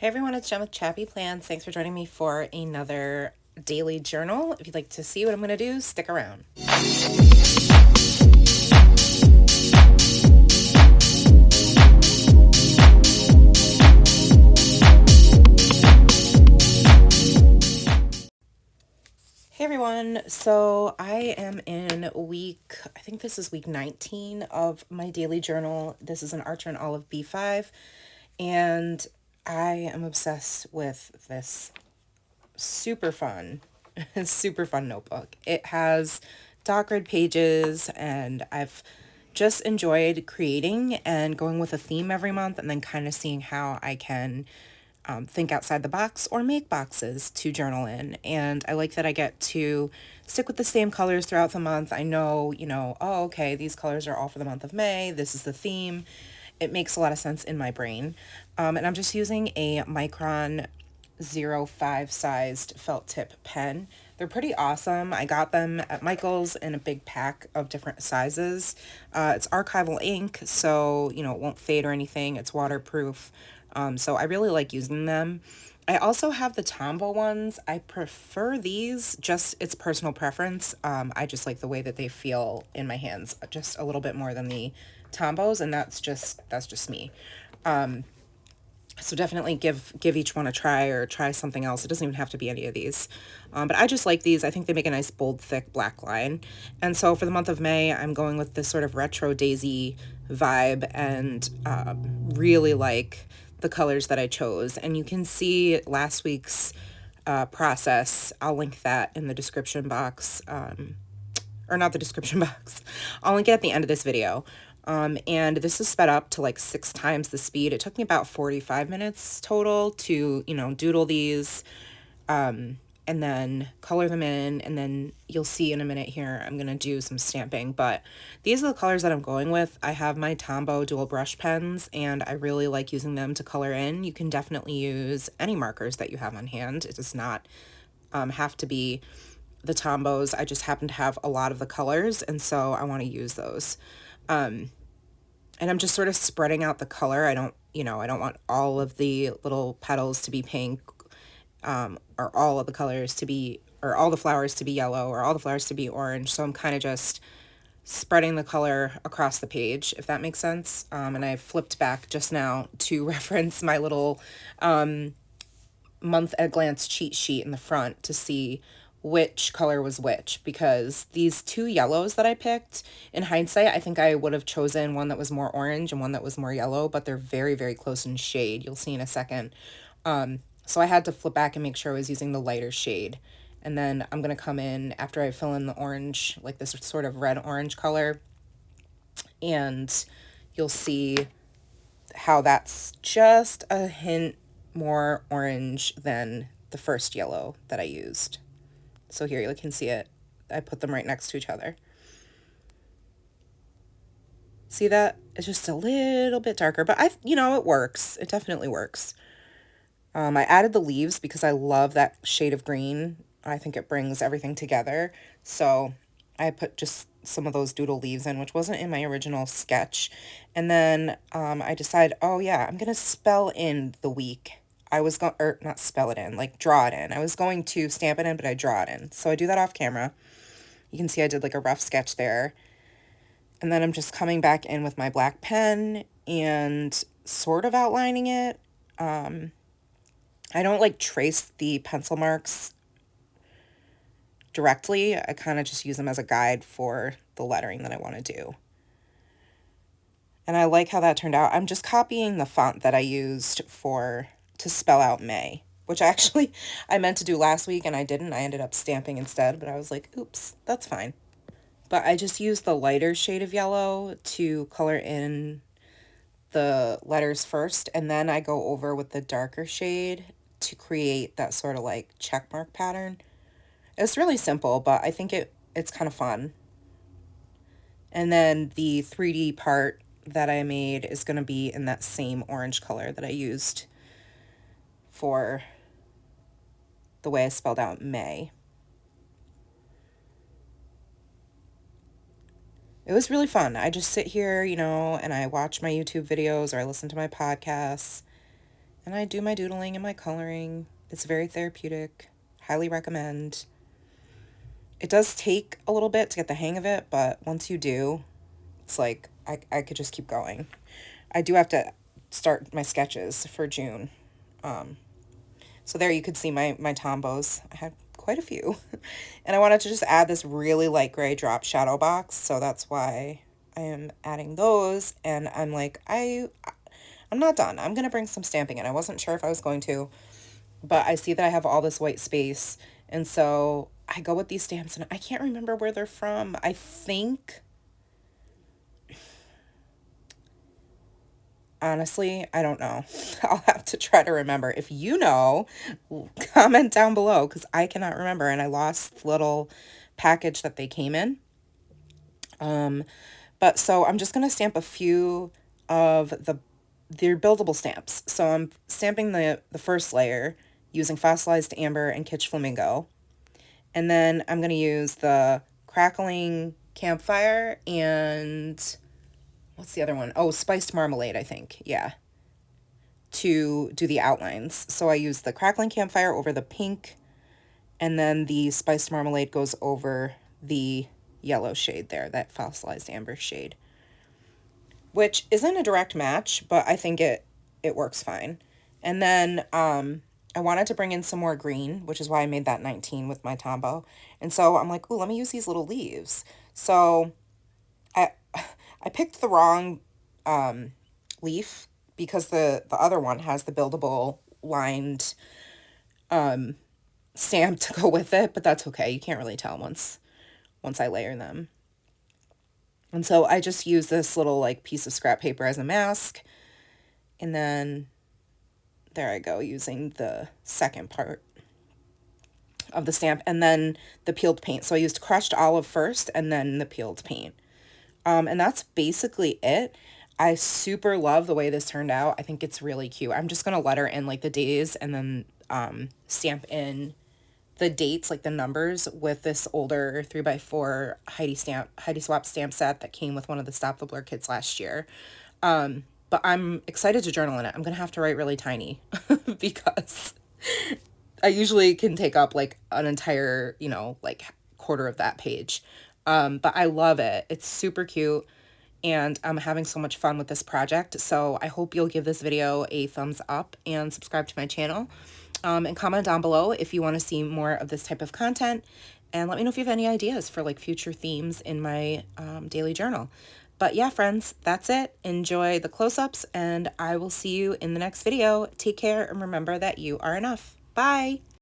Hey everyone, it's Jen with ChappyPlans. Thanks for joining me for another daily journal. If you'd like to see what I'm going to do, stick around. Hey everyone, so I am in I think this is week 19 of my daily journal. This is an Archer and Olive B5, and I am obsessed with this super fun notebook. It has doc grid pages, and I've just enjoyed creating and going with a theme every month and then kind of seeing how I can think outside the box or make boxes to journal in. And I like that I get to stick with the same colors throughout the month. I know, oh, okay, these colors are all for the month of May. This is the theme. It makes a lot of sense in my brain. And I'm just using a Micron 05 sized felt tip pen. They're pretty awesome. I got them at Michael's in a big pack of different sizes. It's archival ink, so it won't fade or anything. It's waterproof. So I really like using them. I also have the Tombow ones. I prefer these, just it's personal preference. I just like the way that they feel in my hands just a little bit more than the Tombows, and that's just me. So definitely give each one a try, or try something else. It doesn't even have to be any of these. But I just like these. I think they make a nice, bold, thick black line. And so for the month of May, I'm going with this sort of retro daisy vibe, and really like the colors that I chose. And you can see last week's process. I'll link that in the description box. Or not the description box. I'll link it at the end of this video. And this is sped up to like 6 times the speed. It took me about 45 minutes total to, doodle these, and then color them in. And then you'll see in a minute here, I'm going to do some stamping, but these are the colors that I'm going with. I have my Tombow dual brush pens, and I really like using them to color in. You can definitely use any markers that you have on hand. It does not have to be the Tombows. I just happen to have a lot of the colors, and so I want to use those. And I'm just sort of spreading out the color. I don't want all of the little petals to be pink, or all of the colors to be, or all the flowers to be yellow, or all the flowers to be orange. So I'm kind of just spreading the color across the page, if that makes sense. And I flipped back just now to reference my little month at a glance cheat sheet in the front to see which color was which, because these 2 yellows that I picked, in hindsight, I think I would have chosen one that was more orange and one that was more yellow, but they're very, very close in shade. You'll see in a second. So I had to flip back and make sure I was using the lighter shade. And then I'm going to come in after I fill in the orange, like this sort of red-orange color, and you'll see how that's just a hint more orange than the first yellow that I used. So here you can see it. I put them right next to each other. See that? It's just a little bit darker, but it works. It definitely works. I added the leaves because I love that shade of green. I think it brings everything together. So I put just some of those doodle leaves in, which wasn't in my original sketch. And then I decided, oh yeah, I'm going to spell in the week. I was going, or not spell it in, like draw it in. I was going to stamp it in, but I draw it in. So I do that off camera. You can see I did like a rough sketch there. And then I'm just coming back in with my black pen and sort of outlining it. I don't like trace the pencil marks directly. I kind of just use them as a guide for the lettering that I want to do. And I like how that turned out. I'm just copying the font that I used to spell out May, which actually I meant to do last week and I didn't. I ended up stamping instead, but I was like, oops, that's fine. But I just used the lighter shade of yellow to color in the letters first, and then I go over with the darker shade to create that sort of like check mark pattern. It's really simple, but I think it's kind of fun. And then the 3D part that I made is going to be in that same orange color that I used for the way I spelled out May. It was really fun. I just sit here, and I watch my YouTube videos or I listen to my podcasts, And I do my doodling and my coloring. It's very therapeutic. Highly recommend. It does take a little bit to get the hang of it, but once you do, it's like I could just keep going. I do have to start my sketches for June. So there you could see my tombos. I had quite a few. And I wanted to just add this really light gray drop shadow box, so that's why I am adding those. And I'm like, I'm not done. I'm going to bring some stamping in. I wasn't sure if I was going to, but I see that I have all this white space. And so I go with these stamps, and I can't remember where they're from. I think, honestly, I don't know. I'll have to try to remember. If you know, comment down below, because I cannot remember, and I lost the little package that they came in. But so I'm just going to stamp a few of they're buildable stamps. So I'm stamping the first layer using fossilized amber and kitsch flamingo. And then I'm going to use the crackling campfire and what's the other one? Oh, spiced marmalade, I think. Yeah. To do the outlines. So I use the crackling campfire over the pink, and then the spiced marmalade goes over the yellow shade there, that fossilized amber shade, which isn't a direct match, but I think it works fine. And then I wanted to bring in some more green, which is why I made that 19 with my Tombow. And so I'm like, ooh, let me use these little leaves. So I I picked the wrong leaf because the other one has the buildable lined stamp to go with it, but that's okay. You can't really tell once I layer them. And so I just use this little like piece of scrap paper as a mask. And then there I go, using the second part of the stamp, and then the peeled paint. So I used crushed olive first and then the peeled paint. And that's basically it. I super love the way this turned out. I think it's really cute. I'm just going to letter in like the days and then stamp in the dates, like the numbers, with this older 3x4 Heidi Swap stamp set that came with one of the Stop the Blur kits last year. But I'm excited to journal in it. I'm going to have to write really tiny because I usually can take up like an entire, like quarter of that page. But I love it. It's super cute. And I'm having so much fun with this project. So I hope you'll give this video a thumbs up and subscribe to my channel. And comment down below if you want to see more of this type of content. And let me know if you have any ideas for like future themes in my daily journal. But yeah, friends, that's it. Enjoy the close-ups, and I will see you in the next video. Take care, and remember that you are enough. Bye!